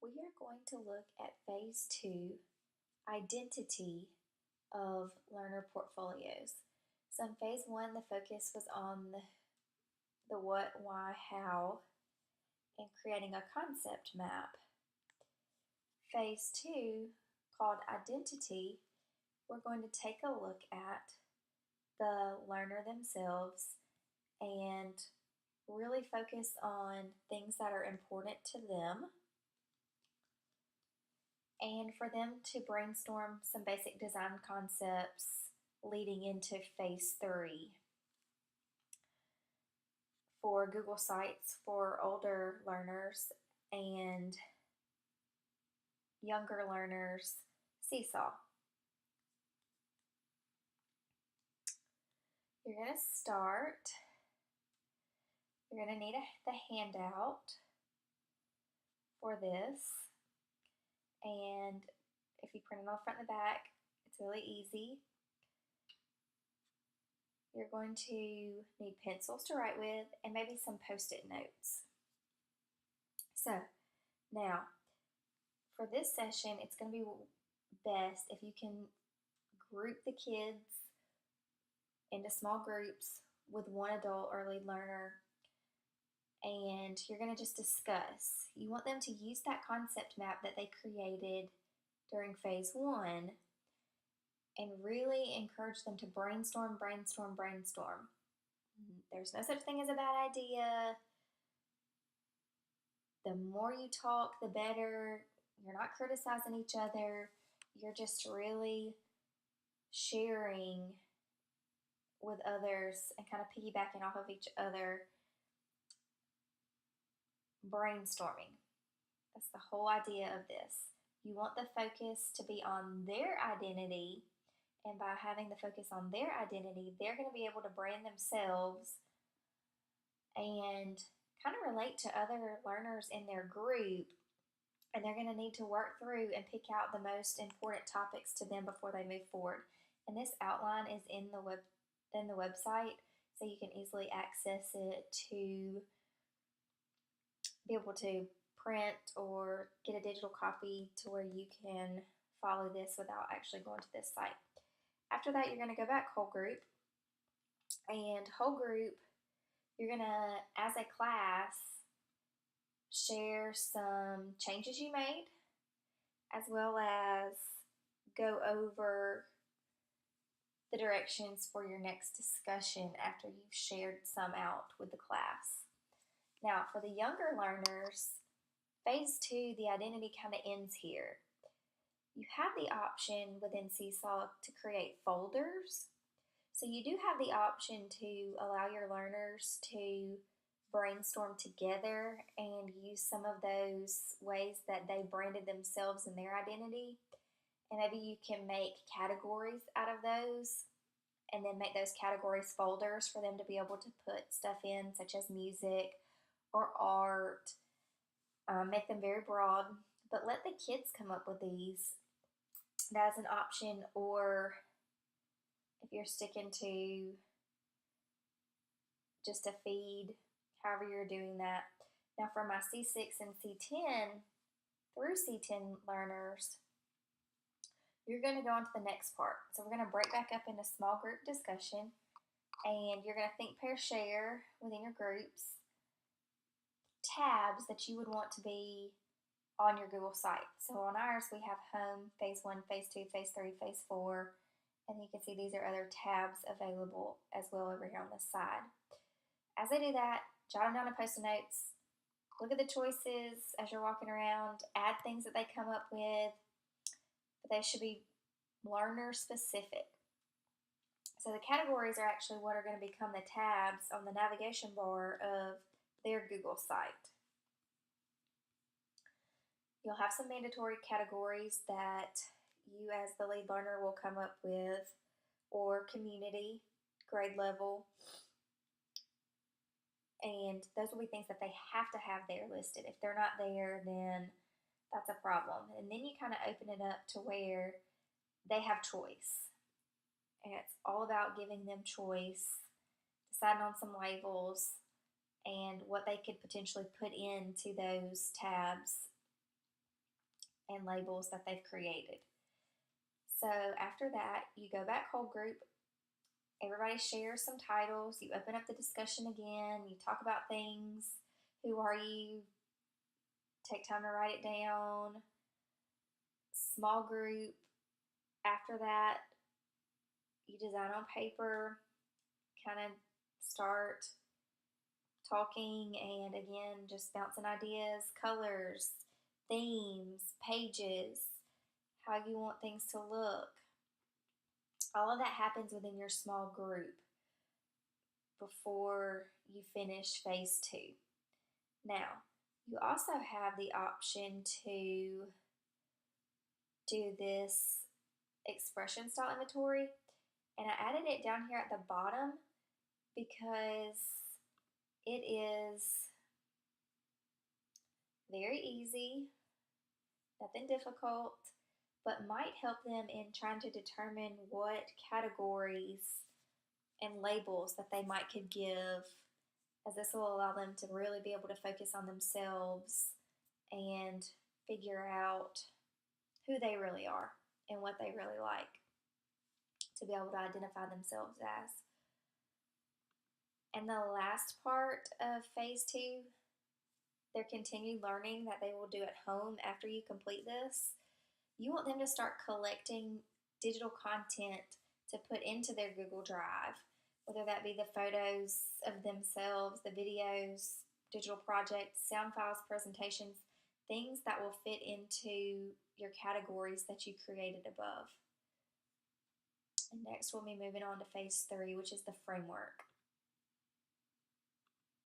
We are going to look at phase two, identity of learner portfolios. So in phase one, the focus was on the what, why, how, and creating a concept map. Phase two, called identity, we're going to take a look at the learner themselves and really focus on things that are important to them and for them to brainstorm some basic design concepts leading into phase three. For Google Sites for older learners and younger learners, Seesaw. You're going to start. You're going to need the handout for this. And if you print it on the front and the back, it's really easy. You're going to need pencils to write with and maybe some post-it notes. So now, for this session, it's going to be best if you can group the kids into small groups with one adult or lead learner, and you're going to just discuss. You want them to use that concept map that they created during phase one and really encourage them to brainstorm. There's no such thing as a bad idea. The more you talk, the better. You're not criticizing each other. You're just really sharing with others and kind of piggybacking off of each other, brainstorming. That's the whole idea of this. You want the focus to be on their identity, and by having the focus on their identity, they're going to be able to brand themselves and kind of relate to other learners in their group, and they're going to need to work through and pick out the most important topics to them before they move forward. And this outline is in the website, so you can easily access it to be able to print or get a digital copy to where you can follow this without actually going to this site. After that, you're going to go back whole group, and whole group, you're going to, as a class, share some changes you made, as well as go over the directions for your next discussion after you've shared some out with the class. Now, for the younger learners, phase two, the identity kind of ends here. You have the option within Seesaw to create folders. So you do have the option to allow your learners to brainstorm together and use some of those ways that they branded themselves and their identity. And maybe you can make categories out of those and then make those categories folders for them to be able to put stuff in, such as music or art. Make them very broad, but let the kids come up with these. That's an option, or if you're sticking to just a feed, however you're doing that. Now for my C6 and C10 through C10 learners, you're going to go on to the next part. So we're going to break back up into small group discussion, and you're going to think, pair, share within your groups tabs that you would want to be on your Google site. So on ours, we have home, phase one, phase two, phase three, phase four, and you can see these are other tabs available as well over here on the side. As I do that, jot them down in post-it notes, look at the choices as you're walking around, add things that they come up with, but they should be learner specific. So the categories are actually what are going to become the tabs on the navigation bar of their Google site. You'll have some mandatory categories that you as the lead learner will come up with, or community, grade level, and those will be things that they have to have there listed. If they're not there, then that's a problem. And then you kind of open it up to where they have choice. And it's all about giving them choice, deciding on some labels, and what they could potentially put into those tabs and labels that they've created. So after that, you go back whole group. Everybody shares some titles. You open up the discussion again. You talk about things. Who are you? Take time to write it down. Small group. After that, you design on paper. Kind of start talking and again, just bouncing ideas, colors, themes, pages, how you want things to look. All of that happens within your small group before you finish phase 2. Now, you also have the option to do this expression style inventory, and I added it down here at the bottom because it is very easy, nothing difficult, but might help them in trying to determine what categories and labels that they might could give, as this will allow them to really be able to focus on themselves and figure out who they really are and what they really like to be able to identify themselves as. And the last part of phase 2, their continued learning that they will do at home after you complete this, you want them to start collecting digital content to put into their Google Drive, whether that be the photos of themselves, the videos, digital projects, sound files, presentations, things that will fit into your categories that you created above. And next we'll be moving on to phase 3, which is the framework.